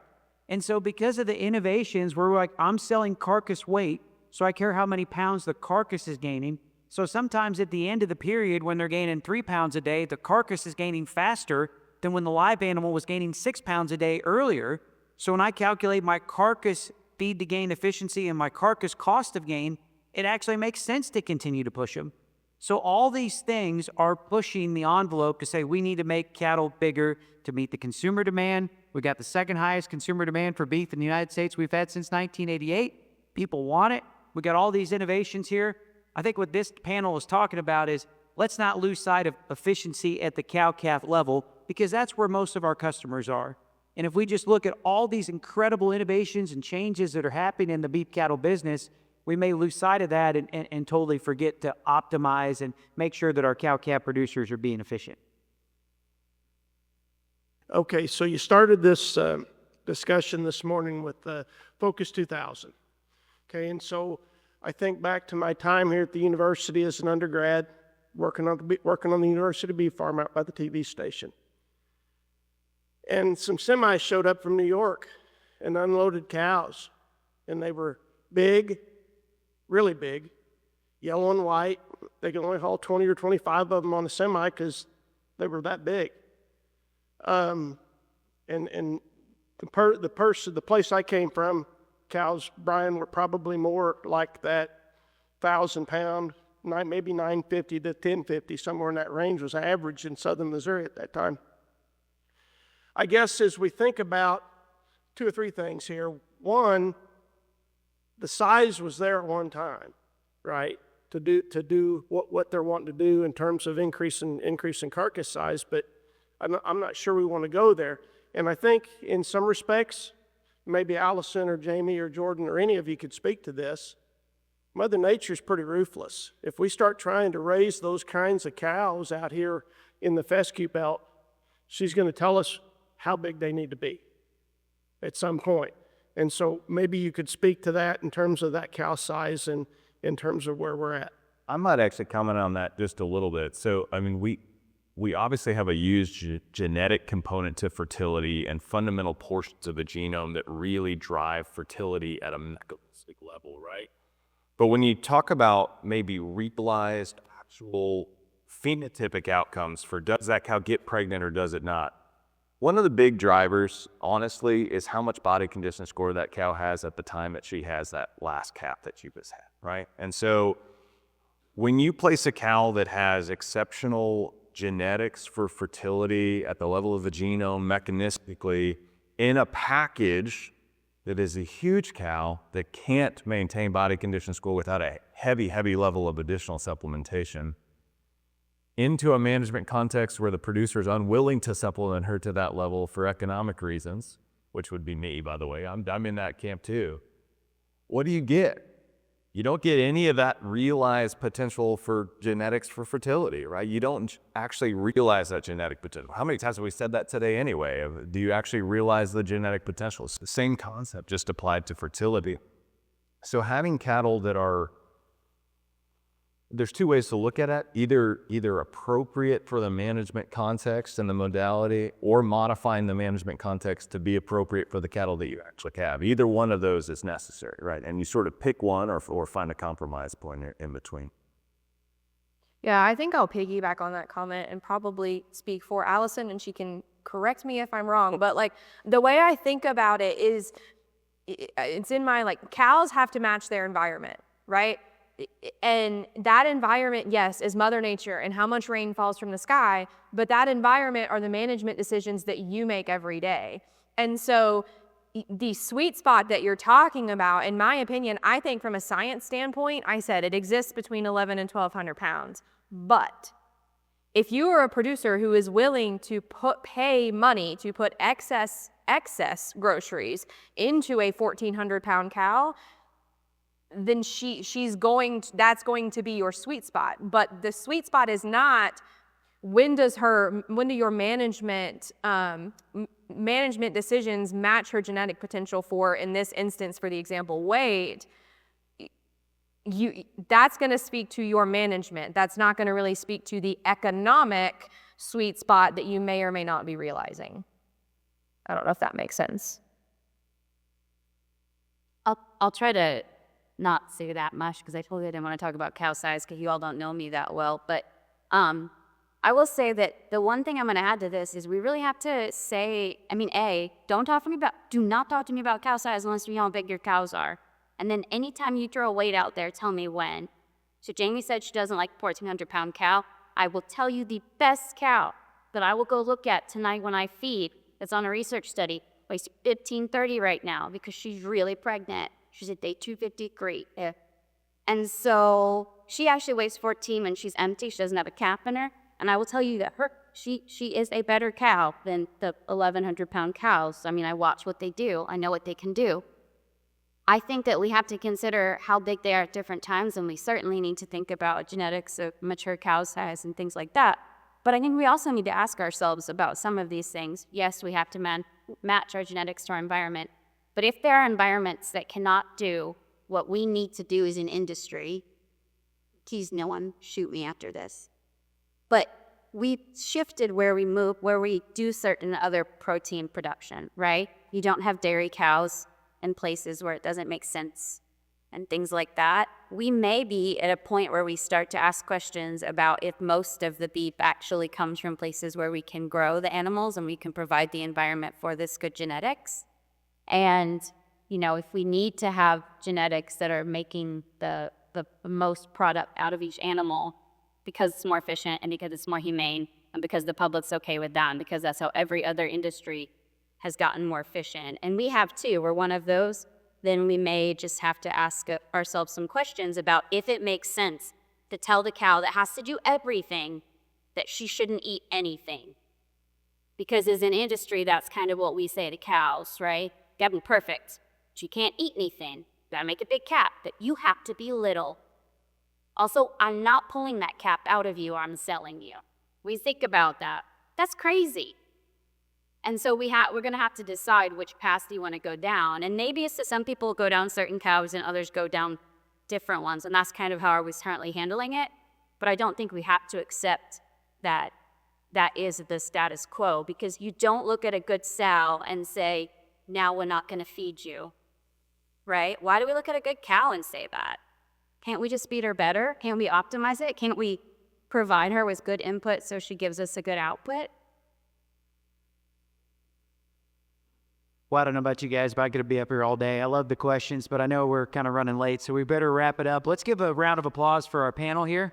And so because of the innovations, we're like, I'm selling carcass weight, so I care how many pounds the carcass is gaining. So sometimes at the end of the period, when they're gaining 3 pounds a day, the carcass is gaining faster than when the live animal was gaining 6 pounds a day earlier. So when I calculate my carcass feed to gain efficiency and my carcass cost of gain, it actually makes sense to continue to push them. So all these things are pushing the envelope to say we need to make cattle bigger to meet the consumer demand. We got the second highest consumer demand for beef in the United States we've had since 1988. People want it. We got all these innovations here. I think what this panel is talking about is let's not lose sight of efficiency at the cow-calf level, because that's where most of our customers are. And if we just look at all these incredible innovations and changes that are happening in the beef cattle business, we may lose sight of that and totally forget to optimize and make sure that our cow-calf producers are being efficient. Okay, so you started this discussion this morning with Focus 2000. Okay, and so I think back to my time here at the university as an undergrad, working on the university beef farm out by the TV station. And some semis showed up from New York and unloaded cows, and they were big, really big, yellow and white. They could only haul 20 or 25 of them on a semi because they were that big. And the place I came from, cows, Bryon, were probably more like that 1,000-pound, maybe 950 to 1050, somewhere in that range was average in southern Missouri at that time. I guess as we think about 2 or 3 things here, one, the size was there at one time, right, to do what they're wanting to do in terms of increase in carcass size, but I'm not sure we want to go there. And I think in some respects, maybe Allison or Jamie or Jordan or any of you could speak to this, Mother Nature's pretty ruthless. If we start trying to raise those kinds of cows out here in the fescue belt, she's going to tell us how big they need to be at some point. And so maybe you could speak to that in terms of that cow size and in terms of where we're at. I might actually comment on that just a little bit. So, I mean, we obviously have a huge genetic component to fertility and fundamental portions of the genome that really drive fertility at a mechanistic level, right? But when you talk about maybe realized actual phenotypic outcomes for does that cow get pregnant or does it not, one of the big drivers, honestly, is how much body condition score that cow has at the time that she has that last calf that she just had, right? And so when you place a cow that has exceptional genetics for fertility at the level of the genome mechanistically in a package that is a huge cow that can't maintain body condition score without a heavy level of additional supplementation, into a management context where the producer is unwilling to supplement her to that level for economic reasons, which would be me, by the way. I'm in that camp too. What do you get? You don't get any of that realized potential for genetics for fertility, right? You don't actually realize that genetic potential. How many times have we said that today anyway? Do you actually realize the genetic potential? It's the same concept, just applied to fertility. So having cattle that are, there's 2 ways to look at it, either appropriate for the management context and the modality, or modifying the management context to be appropriate for the cattle that you actually have. Either one of those is necessary, right? And you sort of pick one or find a compromise point in between. Yeah, I think I'll piggyback on that comment and probably speak for Allison, and she can correct me if I'm wrong. But like the way I think about it is, it's in my, like, cows have to match their environment, right? And that environment, yes, is Mother Nature and how much rain falls from the sky, but that environment are the management decisions that you make every day. And so the sweet spot that you're talking about, in my opinion, I think from a science standpoint, I said it exists between 11 and 1,200 pounds. But if you are a producer who is willing to pay money to put excess groceries into a 1,400 pound cow, then that's going to be your sweet spot. But the sweet spot is not when do your management decisions match her genetic potential for, in this instance, for the example, weight. That's going to speak to your management. That's not going to really speak to the economic sweet spot that you may or may not be realizing. I don't know if that makes sense. I'll try to not say that much because I told you I didn't want to talk about cow size because you all don't know me that well. But I will say that the one thing I'm going to add to this is we really have to say, do not talk to me about cow size unless you know how big your cows are. And then anytime you throw a weight out there, tell me when. So Jamie said she doesn't like 1,400 pound cow. I will tell you the best cow that I will go look at tonight when I feed, that's on a research study, weighs 1,530 right now because she's really pregnant. She's at day 250, great. Yeah. And so she actually weighs 14 when she's empty. She doesn't have a calf in her. And I will tell you that she is a better cow than the 1,100 pound cows. I watch what they do. I know what they can do. I think that we have to consider how big they are at different times, and we certainly need to think about genetics of mature cow size and things like that. But I think we also need to ask ourselves about some of these things. Yes, we have to match our genetics to our environment. But if there are environments that cannot do what we need to do as an industry, please no one shoot me after this. But we shifted where we do certain other protein production, right? You don't have dairy cows in places where it doesn't make sense and things like that. We may be at a point where we start to ask questions about if most of the beef actually comes from places where we can grow the animals and we can provide the environment for this good genetics. And, if we need to have genetics that are making the most product out of each animal because it's more efficient and because it's more humane and because the public's okay with that and because that's how every other industry has gotten more efficient, and we have too, we're one of those, then we may just have to ask ourselves some questions about if it makes sense to tell the cow that has to do everything that she shouldn't eat anything. Because as an industry, that's kind of what we say to cows, right? You gotta be perfect, but you can't eat anything. You gotta make a big cap, but you have to be little. Also, I'm not pulling that cap out of you or I'm selling you. We think about that. That's crazy. And so we're going to have to decide which path do you want to go down. And maybe it's that some people go down certain cows and others go down different ones. And that's kind of how I was currently handling it. But I don't think we have to accept that that is the status quo, because you don't look at a good sow and say, now we're not going to feed you, right? Why do we look at a good cow and say that? Can't we just feed her better? Can't we optimize it? Can't we provide her with good input so she gives us a good output? Well, I don't know about you guys, but I'm going to be up here all day. I love the questions, but I know we're kind of running late, so we better wrap it up. Let's give a round of applause for our panel here.